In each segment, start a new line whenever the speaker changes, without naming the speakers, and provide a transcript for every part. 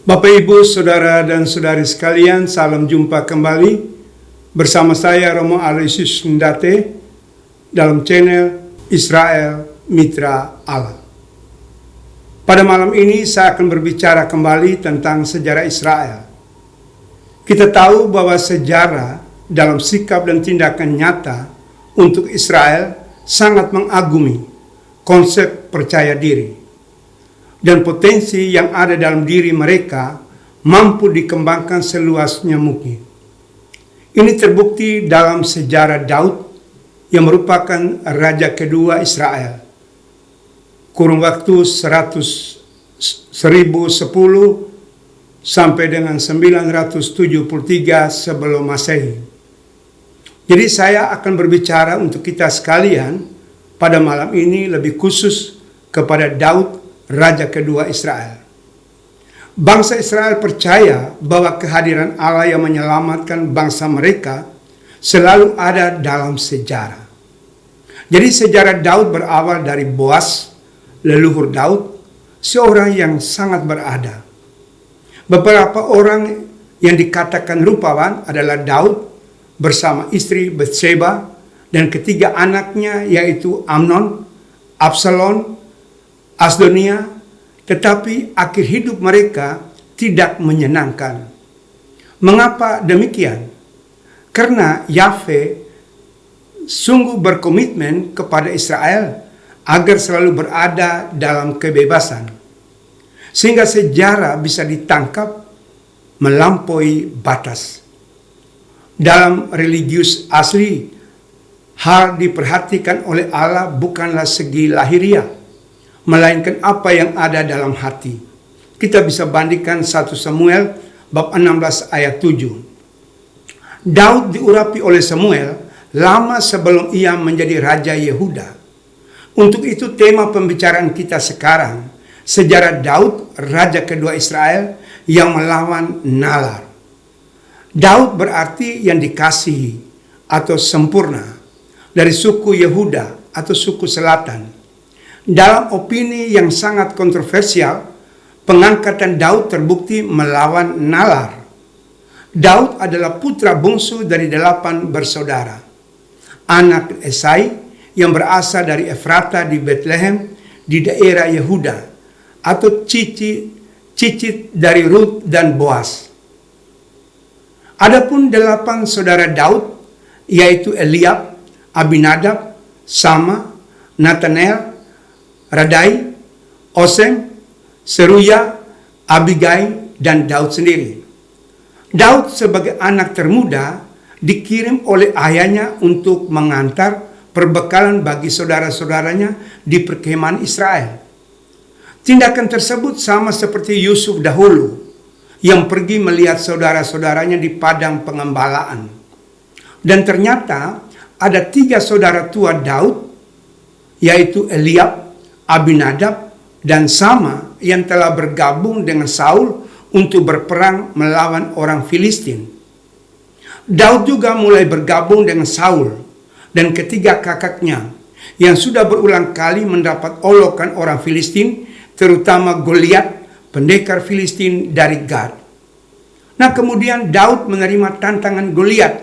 Bapak, Ibu, Saudara, dan Saudari sekalian, salam jumpa kembali bersama saya Romo Aloysius Ndate dalam channel Israel Mitra Allah. Pada malam ini saya akan berbicara kembali tentang sejarah Israel. Kita tahu bahwa sejarah dalam sikap dan tindakan nyata untuk Israel sangat mengagumi konsep percaya diri. Dan potensi yang ada dalam diri mereka mampu dikembangkan seluasnya mungkin. Ini terbukti dalam sejarah Daud yang merupakan raja kedua Israel. Kurun waktu 1010 sampai dengan 973 sebelum Masehi. Jadi saya akan berbicara untuk kita sekalian pada malam ini lebih khusus kepada Daud, raja kedua Israel. Bangsa Israel percaya bahwa kehadiran Allah yang menyelamatkan bangsa mereka selalu ada dalam sejarah. Jadi sejarah Daud berawal dari Boas, leluhur Daud, seorang yang sangat berada. Beberapa orang yang dikatakan rupawan adalah Daud bersama istri Bathsheba dan ketiga anaknya yaitu Amnon, Absalom, Asdonia, tetapi akhir hidup mereka tidak menyenangkan. Mengapa demikian? Karena Yahweh sungguh berkomitmen kepada Israel agar selalu berada dalam kebebasan, sehingga sejarah bisa ditangkap melampaui batas. Dalam religius asli, hal diperhatikan oleh Allah bukanlah segi lahiriah, melainkan apa yang ada dalam hati. Kita bisa bandingkan 1 Samuel bab 16 ayat 7. Daud diurapi oleh Samuel lama sebelum ia menjadi raja Yehuda. Untuk itu tema pembicaraan kita sekarang, sejarah Daud, raja kedua Israel yang melawan nalar. Daud berarti yang dikasihi atau sempurna, dari suku Yehuda atau suku selatan. Dalam opini yang sangat kontroversial, pengangkatan Daud terbukti melawan nalar. Daud adalah putra bungsu dari 8 bersaudara. Anak Esai yang berasal dari Efrata di Bethlehem di daerah Yehuda, atau cicit dari Rut dan Boas. Adapun 8 saudara Daud, yaitu Eliab, Abinadab, Sama, Nathanael, Radai, Osem, Seruya, Abigai, dan Daud sendiri. Daud sebagai anak termuda dikirim oleh ayahnya untuk mengantar perbekalan bagi saudara-saudaranya di perkemahan Israel. Tindakan tersebut sama seperti Yusuf dahulu yang pergi melihat saudara-saudaranya di padang pengembalaan. Dan ternyata ada 3 saudara tua Daud, yaitu Eliab, Abinadab, dan Sama yang telah bergabung dengan Saul untuk berperang melawan orang Filistin. Daud juga mulai bergabung dengan Saul dan ketiga kakaknya yang sudah berulang kali mendapat olokan orang Filistin, terutama Goliat, pendekar Filistin dari Gad. Nah, kemudian Daud menerima tantangan Goliat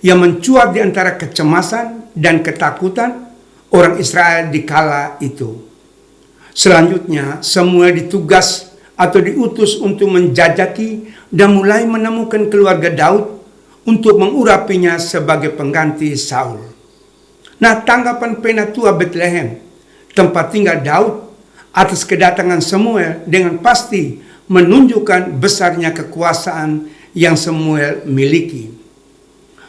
yang mencuat di antara kecemasan dan ketakutan orang Israel di kala itu. Selanjutnya, Samuel ditugas atau diutus untuk menjajaki dan mulai menemukan keluarga Daud untuk mengurapinya sebagai pengganti Saul. Nah, tanggapan penatua Bethlehem, tempat tinggal Daud, atas kedatangan Samuel dengan pasti menunjukkan besarnya kekuasaan yang Samuel miliki.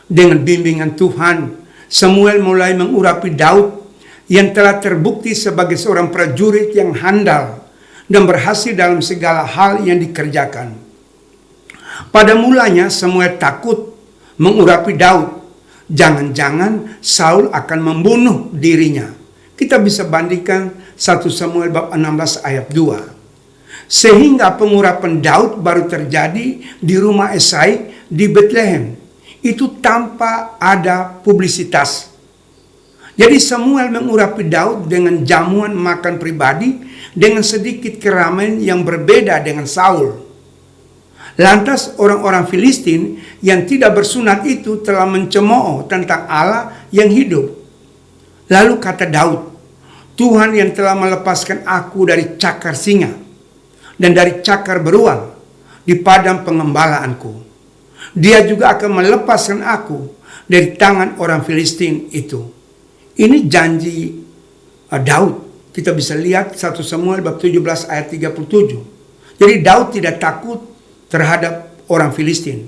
Dengan bimbingan Tuhan, Samuel mulai mengurapi Daud yang telah terbukti sebagai seorang prajurit yang handal dan berhasil dalam segala hal yang dikerjakan. Pada mulanya Samuel takut mengurapi Daud. Jangan-jangan Saul akan membunuh dirinya. Kita bisa bandingkan 1 Samuel bab 16 ayat 2. Sehingga pengurapan Daud baru terjadi di rumah Esai di Bethlehem. Itu tanpa ada publisitas. Jadi Samuel mengurapi Daud dengan jamuan makan pribadi dengan sedikit keramaian yang berbeda dengan Saul. Lantas orang-orang Filistin yang tidak bersunat itu telah mencemooh tentang Allah yang hidup. Lalu kata Daud, Tuhan yang telah melepaskan aku dari cakar singa dan dari cakar beruang di padang pengembalaanku, Dia juga akan melepaskan aku dari tangan orang Filistin itu. Ini janji Daud. Kita bisa lihat 1 Samuel bab 17 ayat 37. Jadi Daud tidak takut terhadap orang Filistin.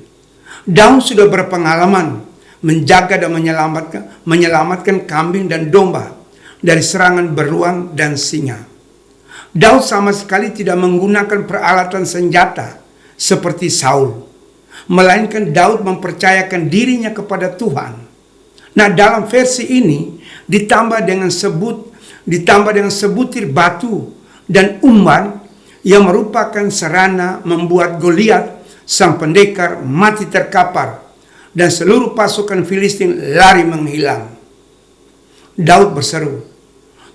Daud sudah berpengalaman menjaga dan menyelamatkan kambing dan domba dari serangan beruang dan singa. Daud sama sekali tidak menggunakan peralatan senjata seperti Saul, melainkan Daud mempercayakan dirinya kepada Tuhan. Nah, dalam versi ini ditambah dengan sebutir batu dan umpan yang merupakan sarana membuat Goliat sang pendekar mati terkapar dan seluruh pasukan Filistin lari menghilang. Daud berseru,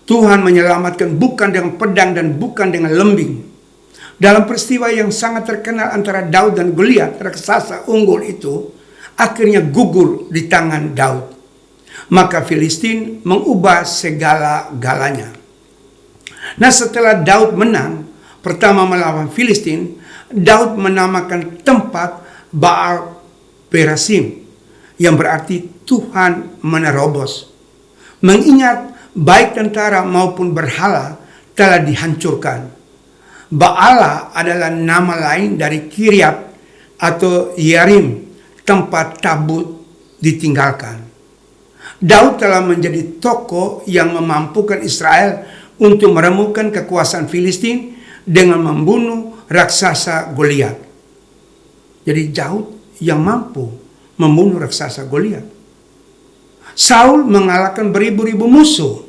Tuhan menyelamatkan bukan dengan pedang dan bukan dengan lembing. Dalam peristiwa yang sangat terkenal antara Daud dan Goliat, raksasa unggul itu akhirnya gugur di tangan Daud. Maka Filistin mengubah segala-galanya. Nah, setelah Daud menang pertama melawan Filistin, Daud menamakan tempat Baal Perasim, yang berarti Tuhan menerobos. Mengingat baik tentara maupun berhala telah dihancurkan. Baala adalah nama lain dari Kiryat atau Yearim, tempat tabut ditinggalkan. Daud telah menjadi tokoh yang memampukan Israel untuk meremukkan kekuasaan Filistin dengan membunuh raksasa Goliat. Jadi Daud yang mampu membunuh raksasa Goliat. Saul mengalahkan beribu-ribu musuh,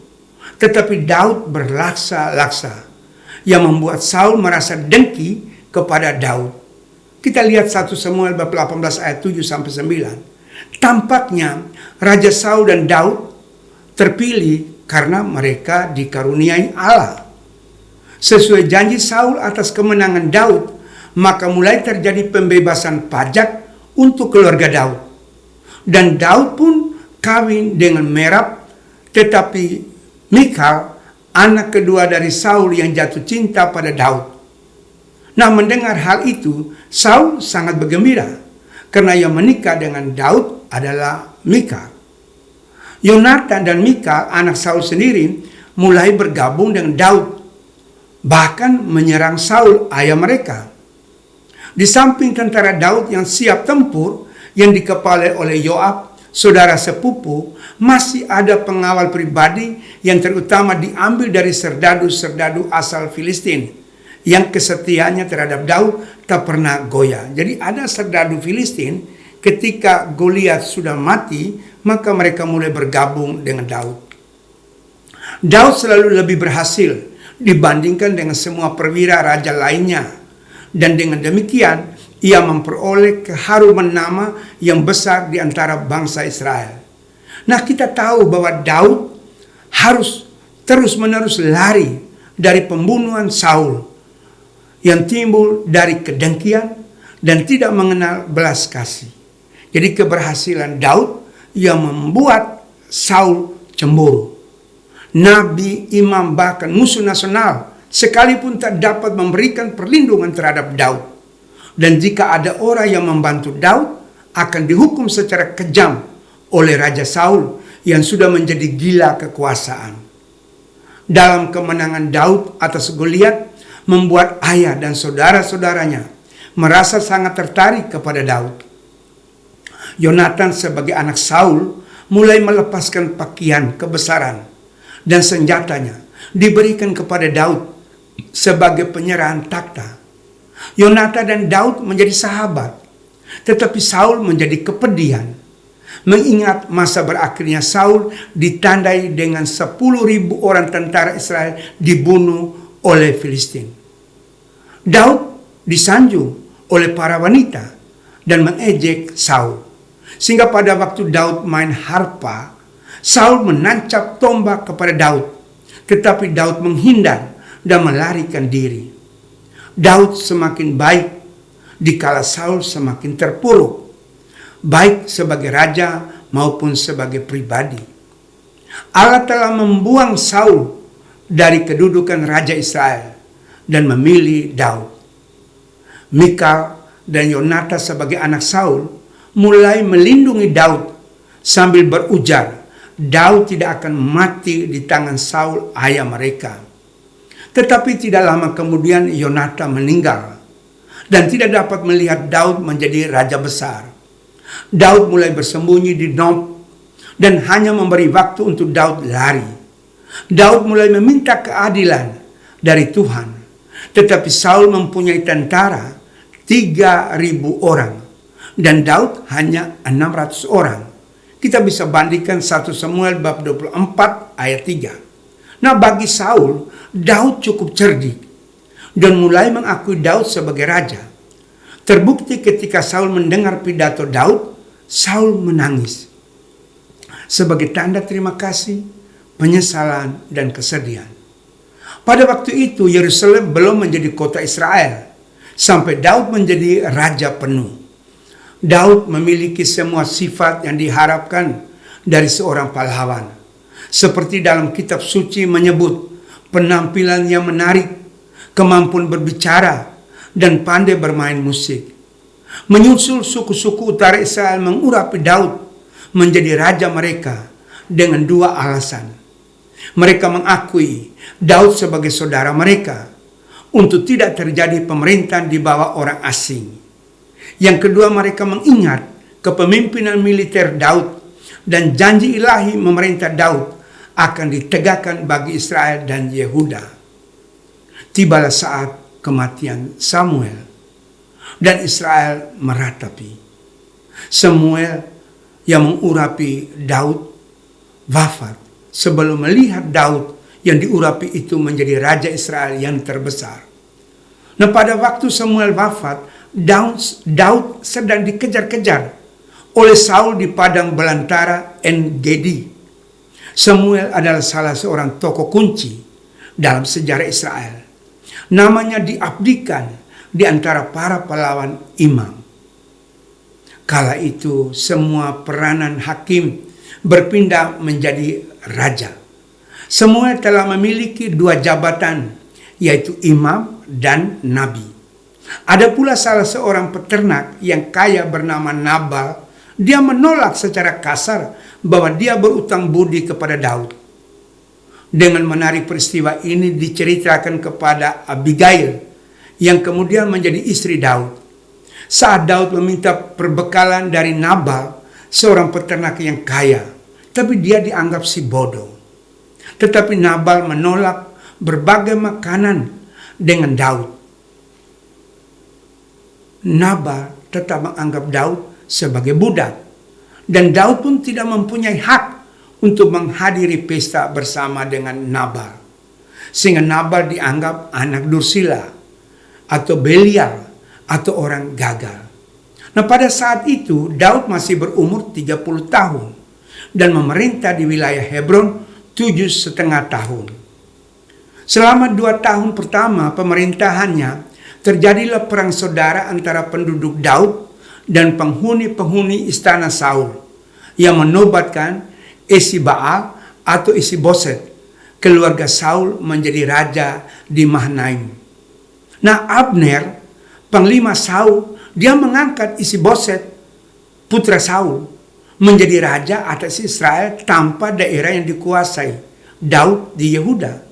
tetapi Daud berlaksa-laksa, yang membuat Saul merasa dengki kepada Daud. Kita lihat 1 Samuel bab 18 ayat 7 sampai 9. Tampaknya Raja Saul dan Daud terpilih karena mereka dikaruniai Allah. Sesuai janji Saul atas kemenangan Daud, maka mulai terjadi pembebasan pajak untuk keluarga Daud. Dan Daud pun kawin dengan Merab, tetapi Mikal, anak kedua dari Saul yang jatuh cinta pada Daud. Nah, mendengar hal itu, Saul sangat bergembira karena yang menikah dengan Daud adalah Mikal. Yonatan dan Mikal, anak Saul sendiri, mulai bergabung dengan Daud, bahkan menyerang Saul, ayah mereka. Di samping tentara Daud yang siap tempur, yang dikepalai oleh Yoab, saudara sepupu, masih ada pengawal pribadi yang terutama diambil dari serdadu-serdadu asal Filistin, yang kesetiaannya terhadap Daud tak pernah goyah. Jadi ada serdadu Filistin, ketika Goliat sudah mati, maka mereka mulai bergabung dengan Daud. Daud selalu lebih berhasil dibandingkan dengan semua perwira raja lainnya, dan dengan demikian ia memperoleh keharuman nama yang besar di antara bangsa Israel. Nah, kita tahu bahwa Daud harus terus-menerus lari dari pembunuhan Saul yang timbul dari kedengkian dan tidak mengenal belas kasih. Jadi keberhasilan Daud yang membuat Saul cemburu. Nabi, imam, bahkan musuh nasional sekalipun tak dapat memberikan perlindungan terhadap Daud. Dan jika ada orang yang membantu Daud, akan dihukum secara kejam oleh Raja Saul yang sudah menjadi gila kekuasaan. Dalam kemenangan Daud atas Goliat, membuat ayah dan saudara-saudaranya merasa sangat tertarik kepada Daud. Yonatan sebagai anak Saul mulai melepaskan pakaian kebesaran dan senjatanya diberikan kepada Daud sebagai penyerahan takhta. Yonatan dan Daud menjadi sahabat, tetapi Saul menjadi kepedihan, mengingat masa berakhirnya Saul ditandai dengan 10.000 orang tentara Israel dibunuh oleh Filistin. Daud disanjung oleh para wanita dan mengejek Saul, sehingga pada waktu Daud main harpa, Saul menancap tombak kepada Daud, tetapi Daud menghindar dan melarikan diri. Daud semakin baik dikala Saul semakin terpuruk, baik sebagai raja maupun sebagai pribadi. Allah telah membuang Saul dari kedudukan Raja Israel dan memilih Daud. Mikal dan Yonatan sebagai anak Saul mulai melindungi Daud sambil berujar, Daud tidak akan mati di tangan Saul ayah mereka. Tetapi tidak lama kemudian Yonatan meninggal dan tidak dapat melihat Daud menjadi raja besar. Daud mulai bersembunyi di Nob dan hanya memberi waktu untuk Daud lari. Daud mulai meminta keadilan dari Tuhan. Tetapi Saul mempunyai tentara 3.000 orang dan Daud hanya 600 orang. Kita bisa bandingkan 1 Samuel bab 24 ayat 3. Nah, bagi Saul, Daud cukup cerdik dan mulai mengakui Daud sebagai raja. Terbukti ketika Saul mendengar pidato Daud, Saul menangis sebagai tanda terima kasih, penyesalan, dan kesedihan. Pada waktu itu Yerusalem belum menjadi kota Israel sampai Daud menjadi raja penuh. Daud memiliki semua sifat yang diharapkan dari seorang pahlawan. Seperti dalam kitab suci menyebut, penampilan yang menarik, kemampuan berbicara, dan pandai bermain musik. Menyusul suku-suku utara Israel mengurapi Daud menjadi raja mereka dengan 2 alasan. Mereka mengakui Daud sebagai saudara mereka untuk tidak terjadi pemerintahan di bawah orang asing. Yang kedua, mereka mengingat kepemimpinan militer Daud dan janji ilahi memerintah Daud akan ditegakkan bagi Israel dan Yehuda. Tibalah saat kematian Samuel dan Israel meratapi. Samuel yang mengurapi Daud wafat sebelum melihat Daud yang diurapi itu menjadi raja Israel yang terbesar. Nah, pada waktu Samuel wafat, Daud sedang dikejar-kejar oleh Saul di padang belantara En-Gedi. Samuel adalah salah seorang tokoh kunci dalam sejarah Israel. Namanya diabdikan di antara para pahlawan imam. Kala itu semua peranan hakim berpindah menjadi raja. Samuel telah memiliki 2 jabatan, yaitu imam dan nabi. Ada pula salah seorang peternak yang kaya bernama Nabal. Dia menolak secara kasar bahwa dia berutang budi kepada Daud. Dengan menarik peristiwa ini diceritakan kepada Abigail yang kemudian menjadi istri Daud. Saat Daud meminta perbekalan dari Nabal, seorang peternak yang kaya, tapi dia dianggap si bodoh. Tetapi Nabal menolak berbagai makanan dengan Daud. Nabal tetap menganggap Daud sebagai budak, dan Daud pun tidak mempunyai hak untuk menghadiri pesta bersama dengan Nabal, sehingga Nabal dianggap anak dursila atau Belial atau orang gagal. Nah, pada saat itu Daud masih berumur 30 tahun dan memerintah di wilayah Hebron 7,5 tahun. Selama 2 tahun pertama pemerintahannya, terjadilah perang saudara antara penduduk Daud dan penghuni-penghuni istana Saul yang menobatkan Esi-Baal atau Isi-Boset, keluarga Saul, menjadi raja di Mahanaim. Nah, Abner, panglima Saul, dia mengangkat Isi-Boset, putra Saul, menjadi raja atas Israel tanpa daerah yang dikuasai Daud di Yehuda.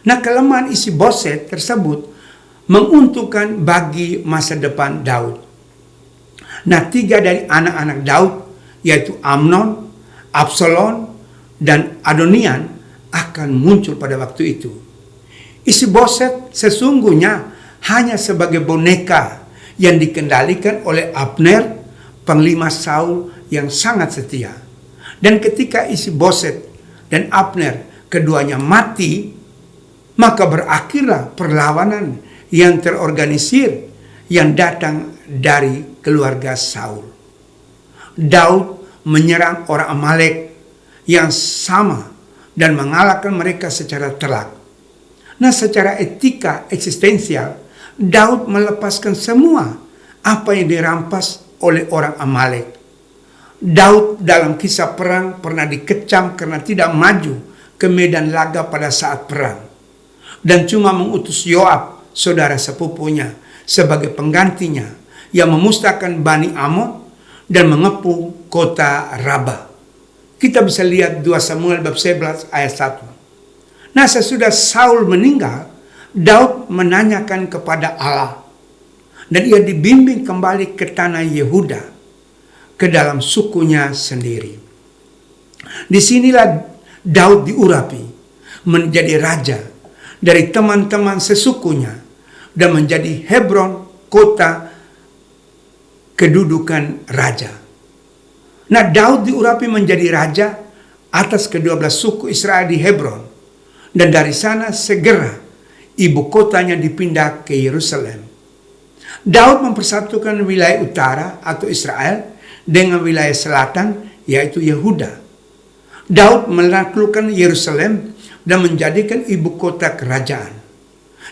Nah, kelemahan Isi-Boset tersebut menguntungkan bagi masa depan Daud. Nah, 3 dari anak-anak Daud, yaitu Amnon, Absalom, dan Adonian, akan muncul pada waktu itu. Isi-Boset sesungguhnya hanya sebagai boneka yang dikendalikan oleh Abner, panglima Saul yang sangat setia. Dan ketika Isi-Boset dan Abner keduanya mati, maka berakhirlah perlawanan yang terorganisir yang datang dari keluarga Saul. Daud menyerang orang Amalek yang sama dan mengalahkan mereka secara telak. Nah, secara etika eksistensial, Daud melepaskan semua apa yang dirampas oleh orang Amalek. Daud dalam kisah perang pernah dikecam karena tidak maju ke medan laga pada saat perang, dan cuma mengutus Yoab, saudara sepupunya, sebagai penggantinya yang memusnahkan Bani Amon dan mengepung kota Raba. Kita bisa lihat 2 Samuel bab 11 ayat 1. Nah, sesudah Saul meninggal, Daud menanyakan kepada Allah, dan ia dibimbing kembali ke tanah Yehuda, ke dalam sukunya sendiri. Disinilah Daud diurapi menjadi raja dari teman-teman sesukunya dan menjadi Hebron kota kedudukan raja. Nah, Daud diurapi menjadi raja atas ke-12 suku Israel di Hebron, dan dari sana segera ibu kotanya dipindah ke Yerusalem. Daud mempersatukan wilayah utara atau Israel dengan wilayah selatan yaitu Yehuda. Daud menaklukkan Yerusalem dan menjadikan ibu kota kerajaan.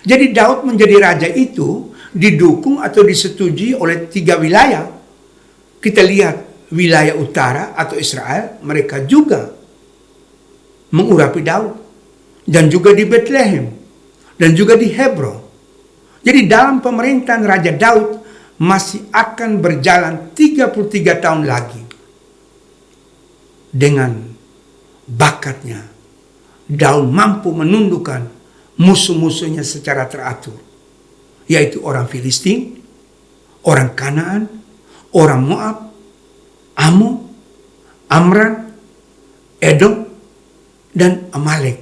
Jadi Daud menjadi raja itu didukung atau disetujui oleh 3 wilayah. Kita lihat wilayah utara atau Israel, mereka juga mengurapi Daud, dan juga di Bethlehem, dan juga di Hebron. Jadi dalam pemerintahan Raja Daud masih akan berjalan 33 tahun lagi. Dengan bakatnya, Daud mampu menundukkan musuh-musuhnya secara teratur, yaitu orang Filistin, orang Kanaan, orang Moab, Amon, Amran, Edom, dan Amalek,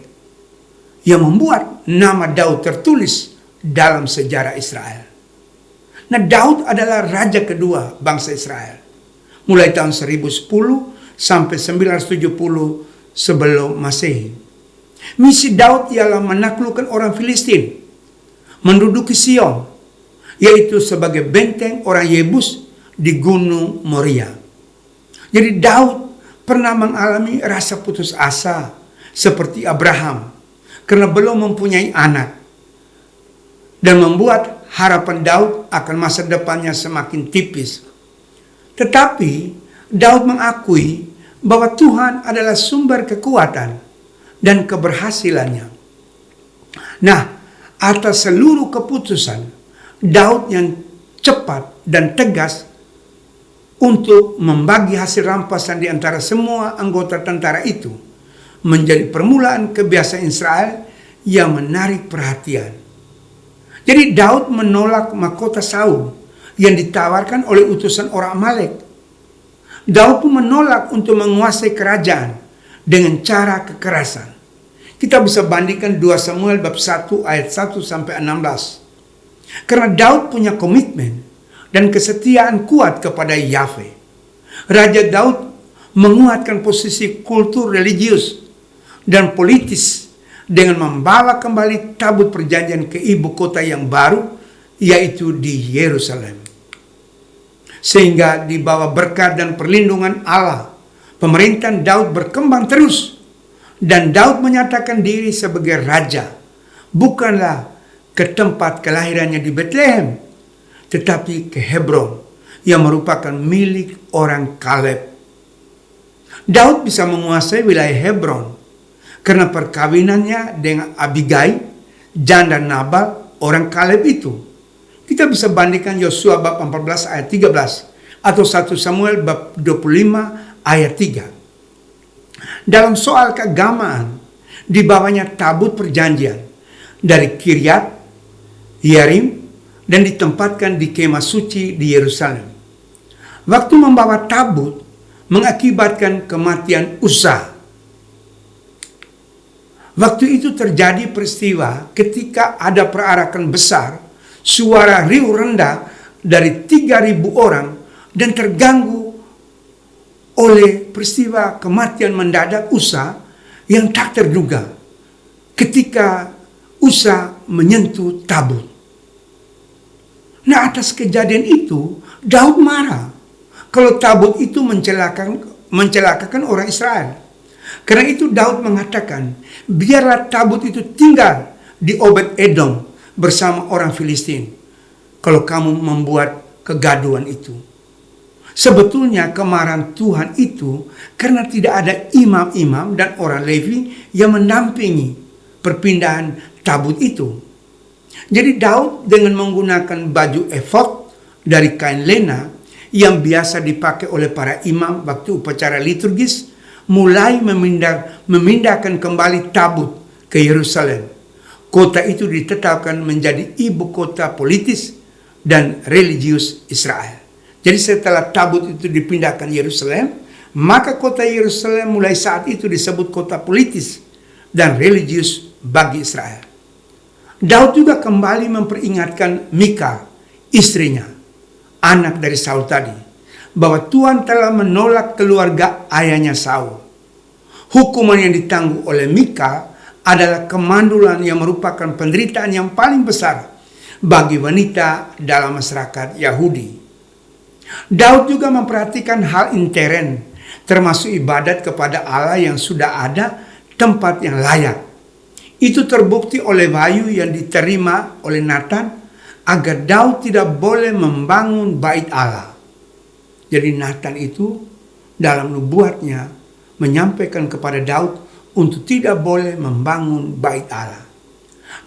yang membuat nama Daud tertulis dalam sejarah Israel. Nah, Daud adalah raja kedua bangsa Israel mulai tahun 1010 sampai 970 sebelum Masehi. Misi Daud ialah menaklukkan orang Filistin, menduduki Sion, yaitu sebagai benteng orang Yebus di Gunung Moria. Jadi Daud pernah mengalami rasa putus asa seperti Abraham karena belum mempunyai anak, dan membuat harapan Daud akan masa depannya semakin tipis. Tetapi Daud mengakui bahwa Tuhan adalah sumber kekuatan dan keberhasilannya. Nah, atas seluruh keputusan Daud yang cepat dan tegas untuk membagi hasil rampasan di antara semua anggota tentara itu menjadi permulaan kebiasaan Israel yang menarik perhatian. Jadi Daud menolak mahkota Saul yang ditawarkan oleh utusan orang Amalek. Daud pun menolak untuk menguasai kerajaan dengan cara kekerasan. Kita bisa bandingkan 2 Samuel bab 1 ayat 1 sampai 16. Karena Daud punya komitmen dan kesetiaan kuat kepada Yahweh, Raja Daud menguatkan posisi kultur religius dan politis dengan membawa kembali tabut perjanjian ke ibu kota yang baru, yaitu di Yerusalem. Sehingga di bawah berkat dan perlindungan Allah, pemerintahan Daud berkembang terus, dan Daud menyatakan diri sebagai raja, bukanlah ke tempat kelahirannya di Bethlehem, tetapi ke Hebron yang merupakan milik orang Kaleb. Daud bisa menguasai wilayah Hebron karena perkawinannya dengan Abigail, janda Nabal, orang Kaleb itu. Kita bisa bandingkan Yosua bab 14 ayat 13 atau 1 Samuel bab 25 ayat 3. Dalam soal keagamaan, dibawanya tabut perjanjian dari Kiryat Yearim dan ditempatkan di kemah suci di Yerusalem. Waktu membawa tabut mengakibatkan kematian Usa. Waktu itu terjadi peristiwa ketika ada perarakan besar, suara riuh rendah dari 3.000 orang, dan terganggu oleh peristiwa kematian mendadak Usa yang tak terduga ketika Usa menyentuh tabut. Nah, atas kejadian itu Daud marah kalau tabut itu mencelakakan orang Israel. Karena itu Daud mengatakan, biarlah tabut itu tinggal di Obed Edom bersama orang Filistin. Kalau kamu membuat kegaduhan itu. Sebetulnya kemarahan Tuhan itu karena tidak ada imam-imam dan orang Levi yang mendampingi perpindahan tabut itu. Jadi Daud dengan menggunakan baju efod dari kain lena yang biasa dipakai oleh para imam waktu upacara liturgis, mulai memindahkan kembali tabut ke Yerusalem. Kota itu ditetapkan menjadi ibu kota politis dan religius Israel. Jadi setelah tabut itu dipindahkan Yerusalem, maka kota Yerusalem mulai saat itu disebut kota politis dan religius bagi Israel. Daud juga kembali memperingatkan Mikal, istrinya, anak dari Saul tadi, bahwa Tuhan telah menolak keluarga ayahnya Saul. Hukuman yang ditanggung oleh Mikal adalah kemandulan yang merupakan penderitaan yang paling besar bagi wanita dalam masyarakat Yahudi. Daud juga memperhatikan hal intern, termasuk ibadat kepada Allah yang sudah ada tempat yang layak. Itu terbukti oleh wahyu yang diterima oleh Nathan agar Daud tidak boleh membangun bait Allah. Jadi Nathan itu dalam nubuatnya menyampaikan kepada Daud untuk tidak boleh membangun bait Allah.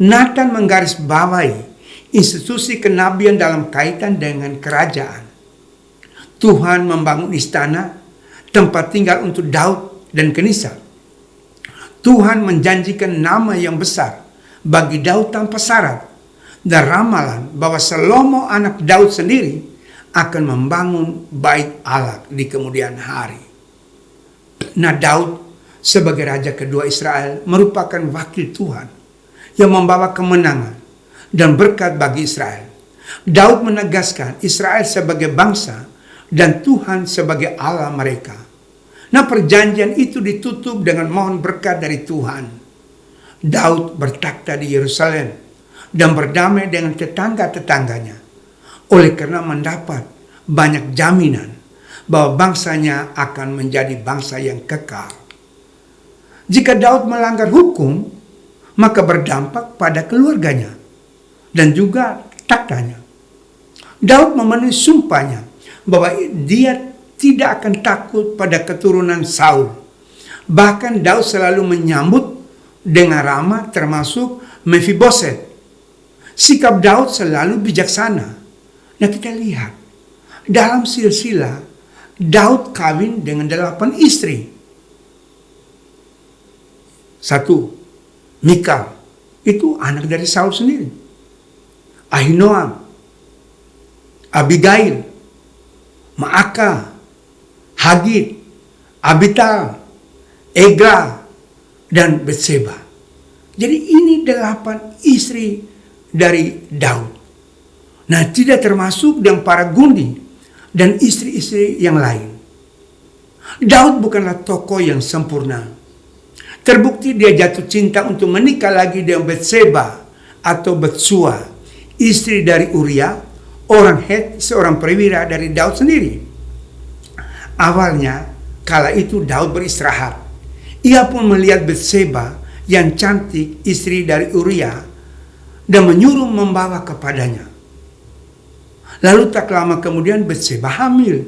Nathan menggarisbawahi institusi kenabian dalam kaitan dengan kerajaan. Tuhan membangun istana, tempat tinggal untuk Daud dan Kenisa. Tuhan menjanjikan nama yang besar bagi Daud tanpa syarat, dan ramalan bahwa Salomo anak Daud sendiri akan membangun bait Allah di kemudian hari. Nah, Daud sebagai raja kedua Israel merupakan wakil Tuhan yang membawa kemenangan dan berkat bagi Israel. Daud menegaskan Israel sebagai bangsa dan Tuhan sebagai Allah mereka. Nah, perjanjian itu ditutup dengan mohon berkat dari Tuhan. Daud bertakhta di Yerusalem dan berdamai dengan tetangga-tetangganya, oleh karena mendapat banyak jaminan bahwa bangsanya akan menjadi bangsa yang kekal. Jika Daud melanggar hukum, maka berdampak pada keluarganya dan juga taktanya. Daud memenuhi sumpahnya bahwa dia tidak akan takut pada keturunan Saul. Bahkan Daud selalu menyambut dengan ramah, termasuk Mephiboset. Sikap Daud selalu bijaksana. Nah, kita lihat dalam silsilah Daud kawin dengan 8 istri. 1. Mikal, itu anak dari Saul sendiri. Ahinoam, Abigail, Maaka, Hagit, Abital, Egra, dan Betseba. Jadi ini 8 istri dari Daud. Nah, tidak termasuk yang para gundi dan istri-istri yang lain. Daud bukanlah tokoh yang sempurna. Terbukti dia jatuh cinta untuk menikah lagi dengan Betseba atau Betsua, istri dari Uria, orang Het, seorang perwira dari Daud sendiri. Awalnya, kala itu Daud beristirahat. Ia pun melihat Betseba yang cantik, istri dari Uria, dan menyuruh membawa kepadanya. Lalu tak lama kemudian Betseba hamil.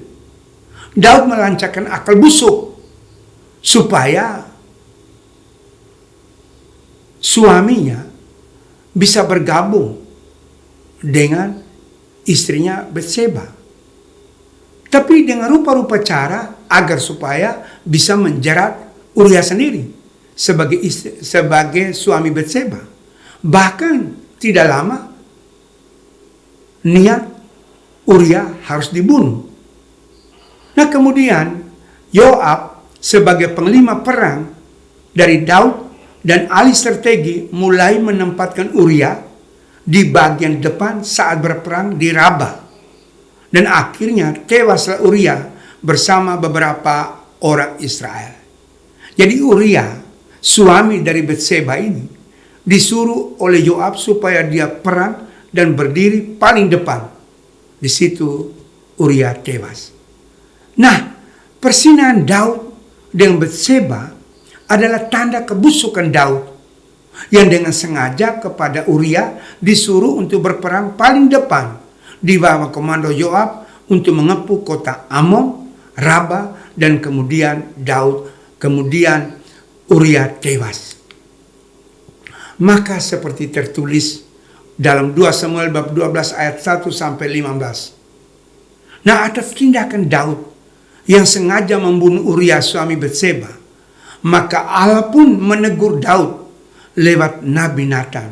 Daud melancarkan akal busuk supaya suaminya bisa bergabung dengan istrinya Betseba. Tapi dengan rupa-rupa cara agar supaya bisa menjerat Uria sendiri sebagai suami Betseba. Bahkan tidak lama niat Uria harus dibunuh. Nah, kemudian Yoab sebagai panglima perang dari Daud dan ahli strategi mulai menempatkan Uria di bagian depan saat berperang di Rabah. Dan akhirnya tewaslah Uria bersama beberapa orang Israel. Jadi Uria, suami dari Betseba ini, disuruh oleh Yoab supaya dia perang dan berdiri paling depan. Di situ Uria tewas. Nah, persinahan Daud dengan Betseba adalah tanda kebusukan Daud yang dengan sengaja kepada Uria disuruh untuk berperang paling depan di bawah komando Yoab untuk mengepung kota Amon, Raba, dan kemudian Uria tewas. Maka seperti tertulis dalam 2 Samuel bab 12 ayat 1 sampai 15. Nah, atas tindakan Daud yang sengaja membunuh Uria suami Betseba, maka Allah pun menegur Daud lewat Nabi Natan.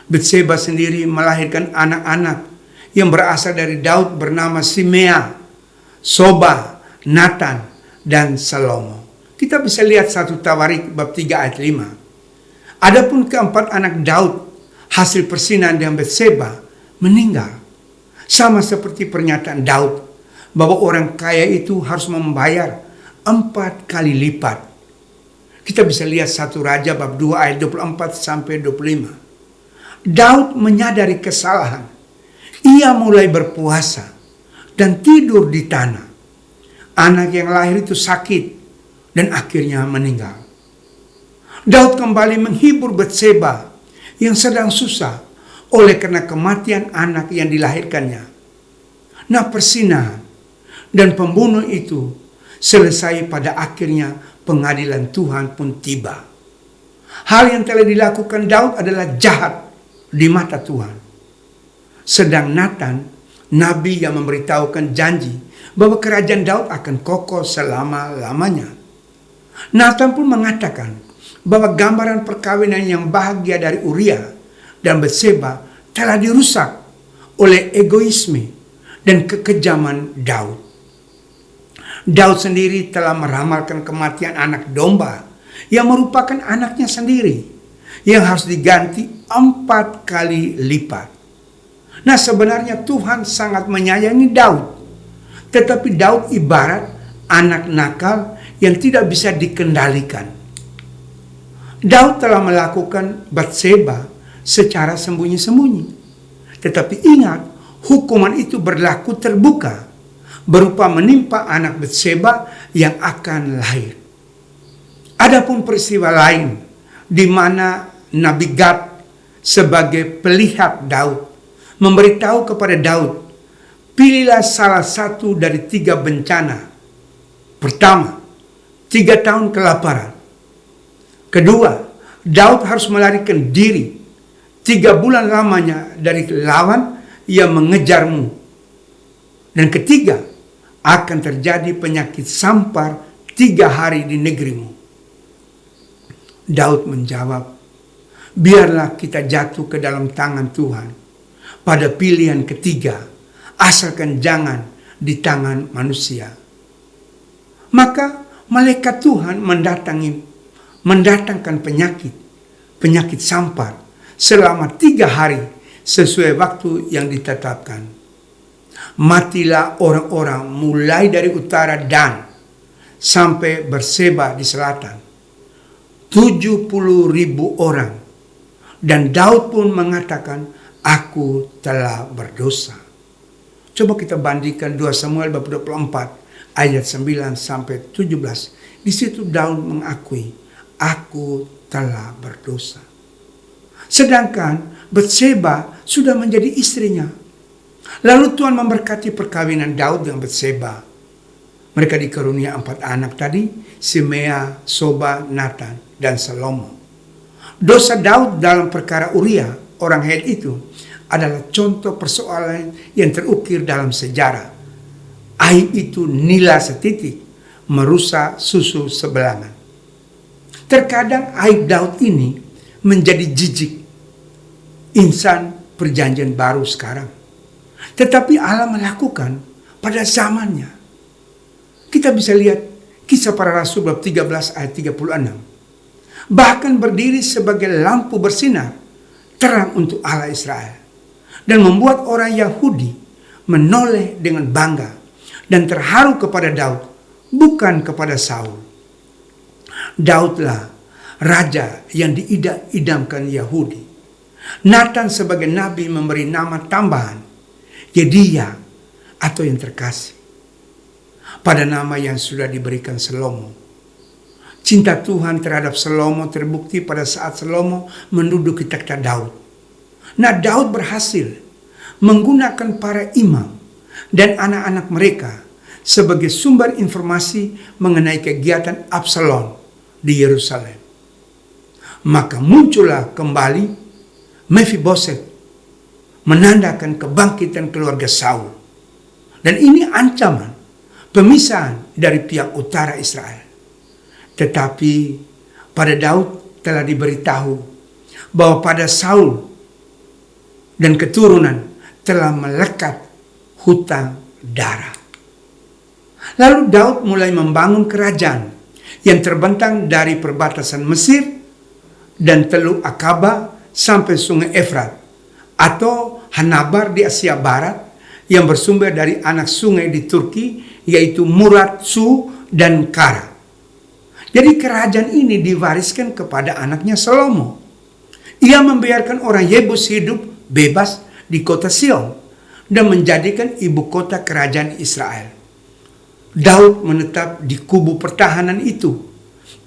Betseba sendiri melahirkan anak-anak yang berasal dari Daud bernama Simea, Soba, Natan, dan Salomo. Kita bisa lihat 1 Tawarik bab 3 ayat 5. Adapun keempat anak Daud hasil persinahan dengan Betseba meninggal. Sama seperti pernyataan Daud bahwa orang kaya itu harus membayar 4 kali lipat. Kita bisa lihat 1 Raja bab 2 ayat 24 sampai 25. Daud menyadari kesalahan. Ia mulai berpuasa dan tidur di tanah. Anak yang lahir itu sakit dan akhirnya meninggal. Daud kembali menghibur Betseba yang sedang susah oleh karena kematian anak yang dilahirkannya. Nah, persinahan dan pembunuh itu selesai pada akhirnya pengadilan Tuhan pun tiba. Hal yang telah dilakukan Daud adalah jahat di mata Tuhan. Sedang Natan, nabi yang memberitahukan janji bahwa kerajaan Daud akan kokoh selama-lamanya. Natan pun mengatakan bahwa gambaran perkawinan yang bahagia dari Uria dan Betseba telah dirusak oleh egoisme dan kekejaman Daud. Daud sendiri telah meramalkan kematian anak domba yang merupakan anaknya sendiri yang harus diganti 4 kali lipat. Nah, sebenarnya Tuhan sangat menyayangi Daud, tetapi Daud ibarat anak nakal yang tidak bisa dikendalikan. Daud telah melakukan Batseba secara sembunyi-sembunyi. Tetapi ingat, hukuman itu berlaku terbuka, berupa menimpa anak Batseba yang akan lahir. Adapun peristiwa lain di mana Nabi Gad sebagai pelihat Daud memberitahu kepada Daud, pilihlah salah satu dari 3 bencana. Pertama, 3 tahun kelaparan. Kedua, Daud harus melarikan diri 3 bulan lamanya dari lawan yang mengejarmu. Dan ketiga, akan terjadi penyakit sampar 3 hari di negerimu. Daud menjawab, biarlah kita jatuh ke dalam tangan Tuhan pada pilihan ketiga, asalkan jangan di tangan manusia. Maka malaikat Tuhan mendatangkan penyakit sampar selama 3 hari sesuai waktu yang ditetapkan. Matilah orang-orang mulai dari utara Dan sampai Berseba di selatan, 70.000 orang. Dan Daud pun mengatakan, aku telah berdosa. Coba kita bandingkan 2 Samuel bab 24 ayat 9 sampai 17. Di situ Daud mengakui, aku telah berdosa. Sedangkan Betseba sudah menjadi istrinya. Lalu Tuhan memberkati perkawinan Daud dengan Betseba. Mereka dikarunia 4 anak tadi, Simea, Soba, Natan, dan Salomo. Dosa Daud dalam perkara Uria, orang Het itu, adalah contoh persoalan yang terukir dalam sejarah. Aib itu nila setitik, merusak susu sebelangan. Terkadang aib Daud ini menjadi jijik insan perjanjian baru sekarang. Tetapi Allah melakukan pada zamannya. Kita bisa lihat Kisah Para Rasul bab 13 ayat 36. Bahkan berdiri sebagai lampu bersinar terang untuk Allah Israel, dan membuat orang Yahudi menoleh dengan bangga dan terharu kepada Daud, bukan kepada Saul. Daudlah raja yang diidam-idamkan Yahudi. Natan sebagai nabi memberi nama tambahan, Yediya, atau yang terkasih, pada nama yang sudah diberikan Salomo. Cinta Tuhan terhadap Salomo terbukti pada saat Salomo menduduki takhta Daud. Nah, Daud berhasil menggunakan para imam dan anak-anak mereka sebagai sumber informasi mengenai kegiatan Absalom di Yerusalem. Maka muncullah kembali Mephiboset, menandakan kebangkitan keluarga Saul. Dan ini ancaman pemisahan dari pihak utara Israel. Tetapi pada Daud telah diberitahu bahwa pada Saul dan keturunan telah melekat hutang darah. Lalu Daud mulai membangun kerajaan yang terbentang dari perbatasan Mesir dan Teluk Akaba sampai Sungai Efrat atau Hanabar di Asia Barat yang bersumber dari anak sungai di Turki, yaitu Murat, Su, dan Kara. Jadi kerajaan ini diwariskan kepada anaknya Salomo. Ia membiarkan orang Yebus hidup bebas di kota Sion dan menjadikan ibu kota kerajaan Israel. Daud menetap di kubu pertahanan itu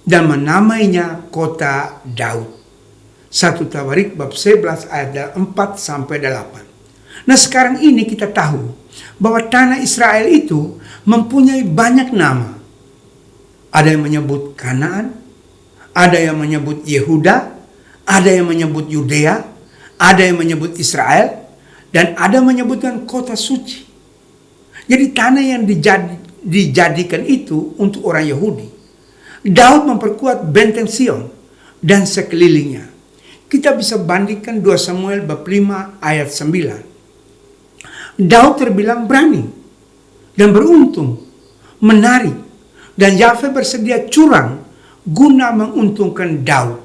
dan menamainya kota Daud. 1 Tawarik bab 11 ayat 4-8. Nah, sekarang ini kita tahu bahwa tanah Israel itu mempunyai banyak nama. Ada yang menyebut Kanaan, ada yang menyebut Yehuda, ada yang menyebut Yudea, ada yang menyebut Israel, dan ada yang menyebutkan kota suci. Jadi tanah yang dijadikan itu untuk orang Yahudi. Daud memperkuat benteng Sion dan sekelilingnya. Kita bisa bandingkan 2 Samuel bab 5 ayat 9. Daud terbilang berani dan beruntung, menarik, dan Yahweh bersedia curang guna menguntungkan Daud.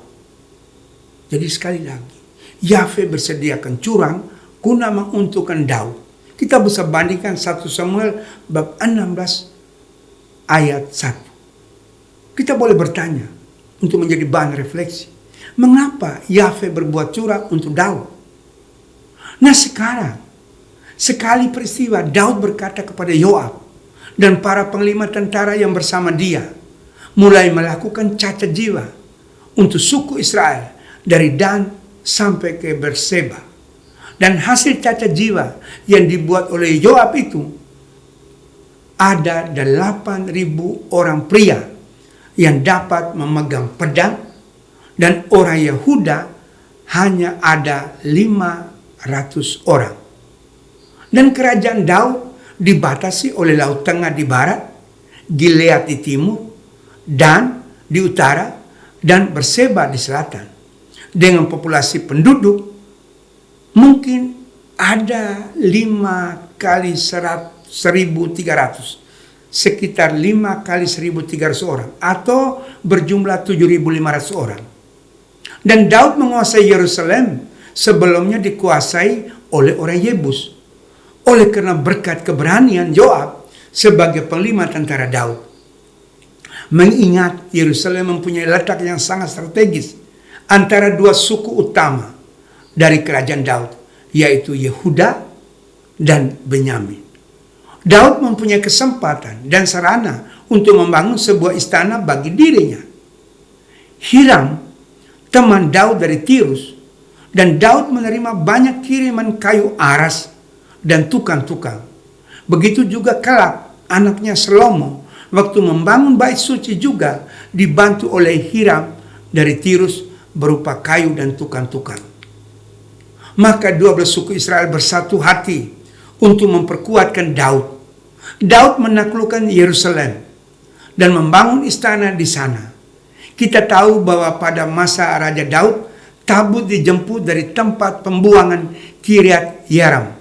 Jadi sekali lagi, Yahweh bersediakan curang guna menguntungkan Daud. Kita bisa bandingkan 1 Samuel bab 16 ayat 1. Kita boleh bertanya untuk menjadi bahan refleksi. Mengapa Yahweh berbuat curang untuk Daud? Nah, sekarang sekali peristiwa Daud berkata kepada Yoab dan para panglima tentara yang bersama dia mulai melakukan cacat jiwa untuk suku Israel dari Dan sampai ke Berseba. Dan hasil cacat jiwa yang dibuat oleh Yoab itu ada 8.000 orang pria yang dapat memegang pedang, dan orang Yehuda hanya ada 500 orang. Dan kerajaan Daud dibatasi oleh Laut Tengah di barat, Gilead di timur, Dan di utara, dan Berseba di selatan. Dengan populasi penduduk mungkin ada 5 kali 1.300, sekitar 5 kali 1.300 orang, atau berjumlah 7.500 orang. Dan Daud menguasai Yerusalem sebelumnya dikuasai oleh orang Yebus. Oleh karena berkat keberanian Yoab sebagai panglima tentara Daud. Mengingat Yerusalem mempunyai letak yang sangat strategis antara dua suku utama dari kerajaan Daud, yaitu Yehuda dan Benyamin. Daud mempunyai kesempatan dan sarana untuk membangun sebuah istana bagi dirinya. Hiram, teman Daud dari Tirus, dan Daud menerima banyak kiriman kayu aras dan tukang-tukang. Begitu juga kelak anaknya Salomo waktu membangun bait suci juga dibantu oleh Hiram dari Tirus berupa kayu dan tukang-tukang. Maka 12 suku Israel bersatu hati untuk memperkuatkan Daud. Daud menaklukkan Yerusalem dan membangun istana di sana. Kita tahu bahwa pada masa Raja Daud, tabut dijemput dari tempat pembuangan Kiryat Yearim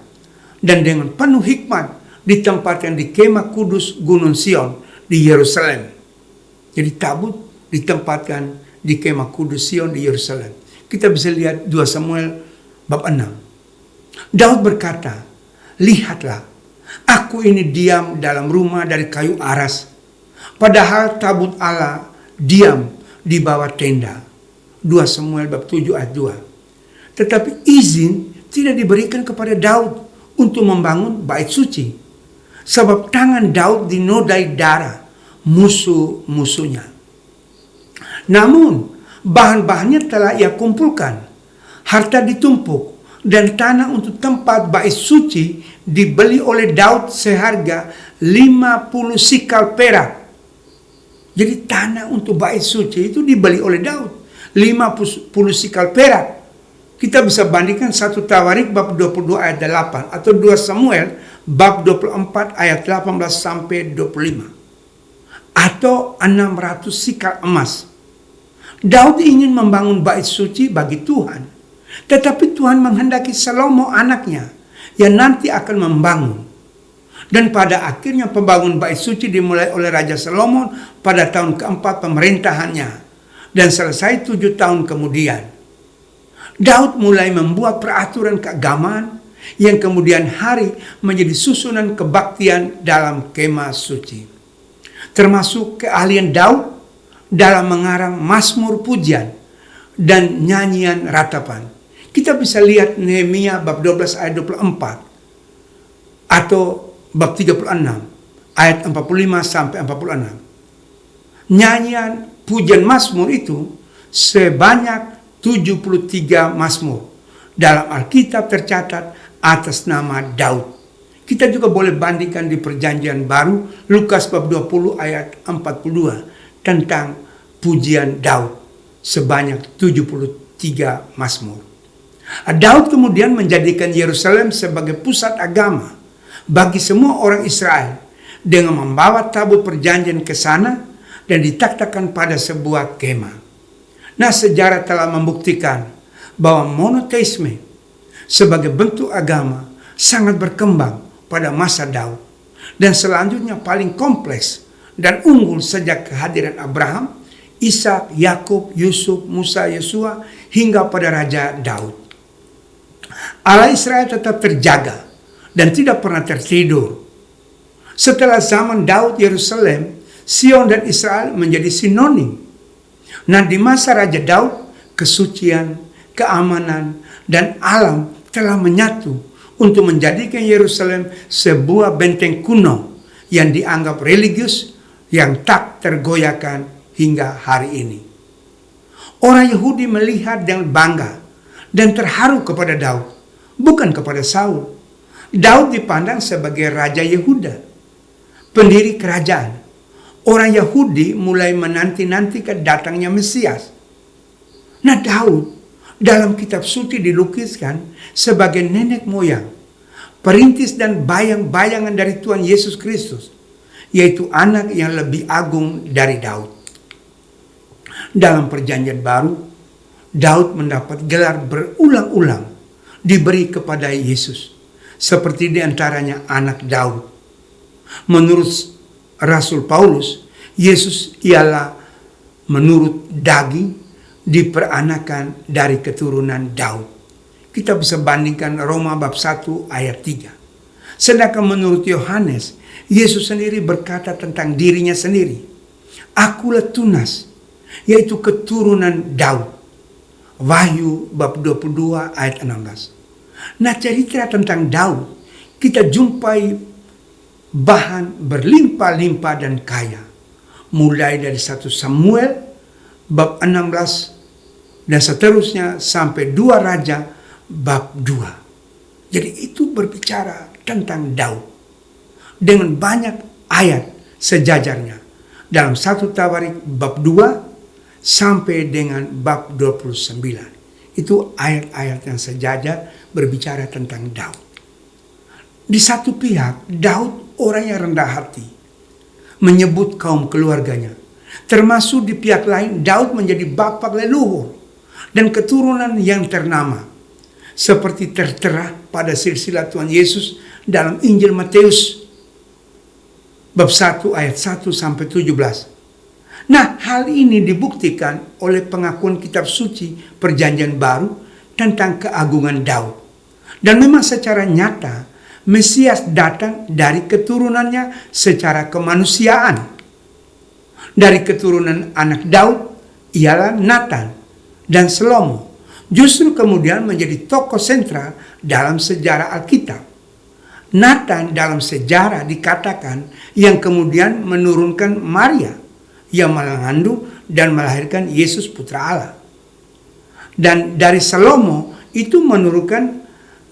dan dengan penuh hikmat ditempatkan di kemah kudus Gunung Sion di Yerusalem. Jadi tabut ditempatkan di kemah kudus Sion di Yerusalem. Kita bisa lihat 2 Samuel bab 6. Daud berkata, "Lihatlah, aku ini diam dalam rumah dari kayu aras, padahal tabut Allah diam di bawah tenda." 2 Samuel bab 7 ayat 2. Tetapi izin tidak diberikan kepada Daud untuk membangun bait suci, sebab tangan Daud dinodai darah musuh-musuhnya. Namun bahan-bahannya telah ia kumpulkan, harta ditumpuk, Dan tanah untuk tempat bait suci dibeli oleh Daud seharga 50 sikal perak. Jadi tanah untuk bait suci itu dibeli oleh Daud 50 sikal perak. Kita bisa bandingkan 1 Tawarik bab 22 ayat 8 atau 2 Samuel bab 24 ayat 18 sampai 25 atau 600 sikal emas. Daud ingin membangun bait suci bagi Tuhan, tetapi Tuhan menghendaki Salomo anaknya yang nanti akan membangun. Dan pada akhirnya pembangunan bait suci dimulai oleh Raja Salomo pada tahun keempat pemerintahannya dan selesai 7 tahun kemudian. Daud mulai membuat peraturan keagamaan yang kemudian hari menjadi susunan kebaktian dalam kemah suci. Termasuk keahlian Daud dalam mengarang mazmur pujian dan nyanyian ratapan. Kita bisa lihat Nehemia bab 12 ayat 24 atau bab 36 ayat 45 sampai 46. Nyanyian pujian mazmur itu sebanyak 73 mazmur dalam Alkitab tercatat atas nama Daud. Kita juga boleh bandingkan di Perjanjian Baru Lukas bab 20 ayat 42 tentang pujian Daud sebanyak 73 mazmur. Daud kemudian menjadikan Yerusalem sebagai pusat agama bagi semua orang Israel dengan membawa tabut perjanjian ke sana dan ditaktakan pada sebuah kemah. Nah, sejarah telah membuktikan bahwa monoteisme sebagai bentuk agama sangat berkembang pada masa Daud dan selanjutnya paling kompleks dan unggul sejak kehadiran Abraham, Ishak, Yakub, Yusuf, Musa, Yesua hingga pada Raja Daud. Allah Israel tetap terjaga dan tidak pernah tertidur. Setelah zaman Daud, Yerusalem, Sion dan Israel menjadi sinonim. Nah, di masa Raja Daud, kesucian, keamanan, dan alam telah menyatu untuk menjadikan Yerusalem sebuah benteng kuno yang dianggap religius yang tak tergoyahkan hingga hari ini. Orang Yahudi melihat dengan bangga dan terharu kepada Daud, bukan kepada Saul. Daud dipandang sebagai Raja Yehuda, pendiri kerajaan. Orang Yahudi mulai menanti-nantikan datangnya Mesias. Nah, Daud dalam kitab suci dilukiskan sebagai nenek moyang, perintis dan bayang-bayangan dari Tuhan Yesus Kristus, yaitu anak yang lebih agung dari Daud. Dalam Perjanjian Baru, Daud mendapat gelar berulang-ulang diberi kepada Yesus, seperti diantaranya anak Daud. Menurut Rasul Paulus, Yesus ialah menurut daging diperanakan dari keturunan Daud. Kita bisa bandingkan Roma bab 1 ayat 3. Sedangkan menurut Yohanes, Yesus sendiri berkata tentang dirinya sendiri, "Akulah tunas," yaitu keturunan Daud. Wahyu bab 22 ayat 16. Nah, cerita tentang Daud kita jumpai bahan berlimpah-limpah dan kaya. Mulai dari 1 Samuel bab 16 dan seterusnya sampai 2 Raja bab 2. Jadi itu berbicara tentang Daud dengan banyak ayat sejajarnya dalam 1 Tawarik bab 2 sampai dengan bab 29. Itu ayat-ayat yang sejajar berbicara tentang Daud. Di satu pihak, Daud orang yang rendah hati, menyebut kaum keluarganya. Termasuk di pihak lain, Daud menjadi bapa leluhur dan keturunan yang ternama, seperti tertera pada silsilah Tuhan Yesus dalam Injil Matius bab 1 ayat 1 sampai 17. Nah, hal ini dibuktikan oleh pengakuan kitab suci Perjanjian Baru tentang keagungan Daud. Dan memang secara nyata Mesias datang dari keturunannya secara kemanusiaan. Dari keturunan anak Daud ialah Nathan dan Salomo. Justru kemudian menjadi tokoh sentral dalam sejarah Alkitab. Nathan dalam sejarah dikatakan yang kemudian menurunkan Maria yang mengandung dan melahirkan Yesus putra Allah. Dan dari Salomo itu menurunkan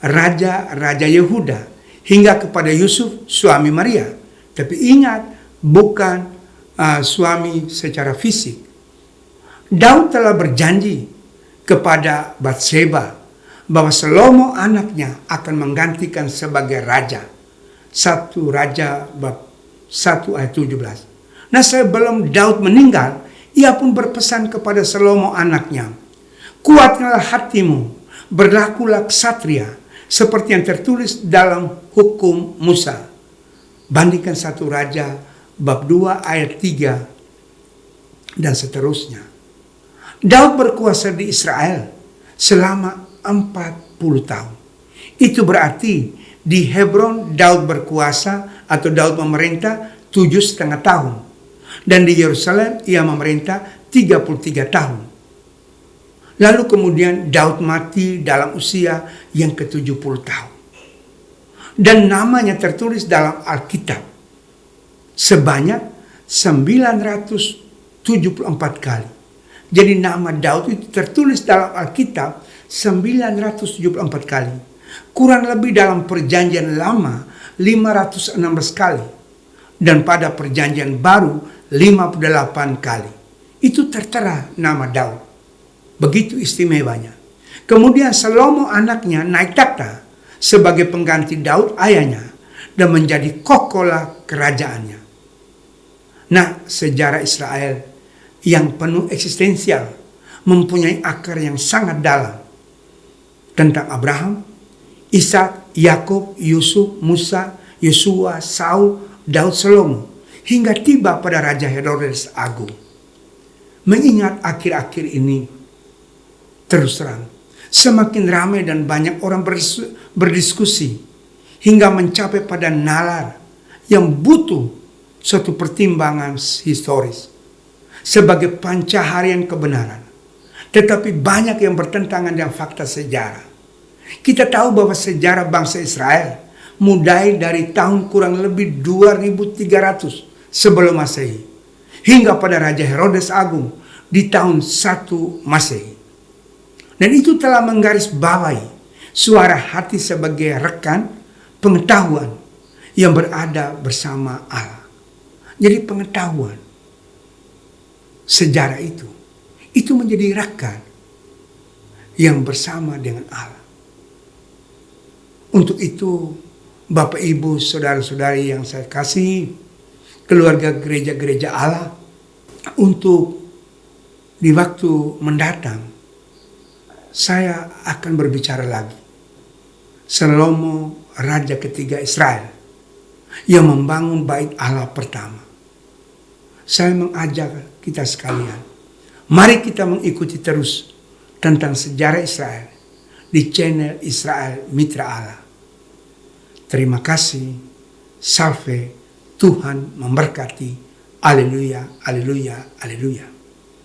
raja-raja Yehuda hingga kepada Yusuf suami Maria. Tapi ingat, bukan suami secara fisik. Daud telah berjanji kepada Batseba bahwa Salomo anaknya akan menggantikan sebagai raja. 1 Raja bab 1 ayat 17. Nah, sebelum Daud meninggal, ia pun berpesan kepada Salomo anaknya, kuatkanlah hatimu, berlakulah ksatria, seperti yang tertulis dalam hukum Musa. Bandingkan 1 Raja bab 2 ayat 3 dan seterusnya. Daud berkuasa di Israel selama 40 tahun. Itu berarti di Hebron Daud berkuasa atau Daud memerintah 7,5 tahun. Dan di Yerusalem ia memerintah 33 tahun. Lalu kemudian Daud mati dalam usia yang ke-70 tahun. Dan namanya tertulis dalam Alkitab sebanyak 974 kali. Jadi nama Daud itu tertulis dalam Alkitab 974 kali. Kurang lebih dalam perjanjian lama 516 kali. Dan pada perjanjian baru 58 kali. Itu tertera nama Daud. Begitu istimewanya. Kemudian Salomo anaknya naik takhta sebagai pengganti Daud ayahnya dan menjadi kokolah kerajaannya. Nah, sejarah Israel yang penuh eksistensial mempunyai akar yang sangat dalam tentang Abraham, Ishak, Yakub, Yusuf, Musa, Yosua, Saul, Daud, Salomo, hingga tiba pada Raja Herodes Agung. Mengingat akhir-akhir ini, terus terang, semakin ramai dan banyak orang berdiskusi hingga mencapai pada nalar yang butuh suatu pertimbangan historis sebagai pancaharian kebenaran. Tetapi banyak yang bertentangan dengan fakta sejarah. Kita tahu bahwa sejarah bangsa Israel mulai dari tahun kurang lebih 2300 sebelum Masehi hingga pada Raja Herodes Agung di tahun 1 Masehi. Dan itu telah menggarisbawahi suara hati sebagai rekan pengetahuan yang berada bersama Allah. Jadi pengetahuan sejarah itu menjadi rekan yang bersama dengan Allah. Untuk itu, Bapak, Ibu, saudara-saudari yang saya kasih, keluarga gereja-gereja Allah, untuk di waktu mendatang saya akan berbicara lagi. Salomo, raja ketiga Israel, yang membangun bait Allah pertama. Saya mengajak kita sekalian, mari kita mengikuti terus tentang sejarah Israel di channel Israel Mitra Allah. Terima kasih. Salve, Tuhan memberkati. Haleluya, haleluya, haleluya.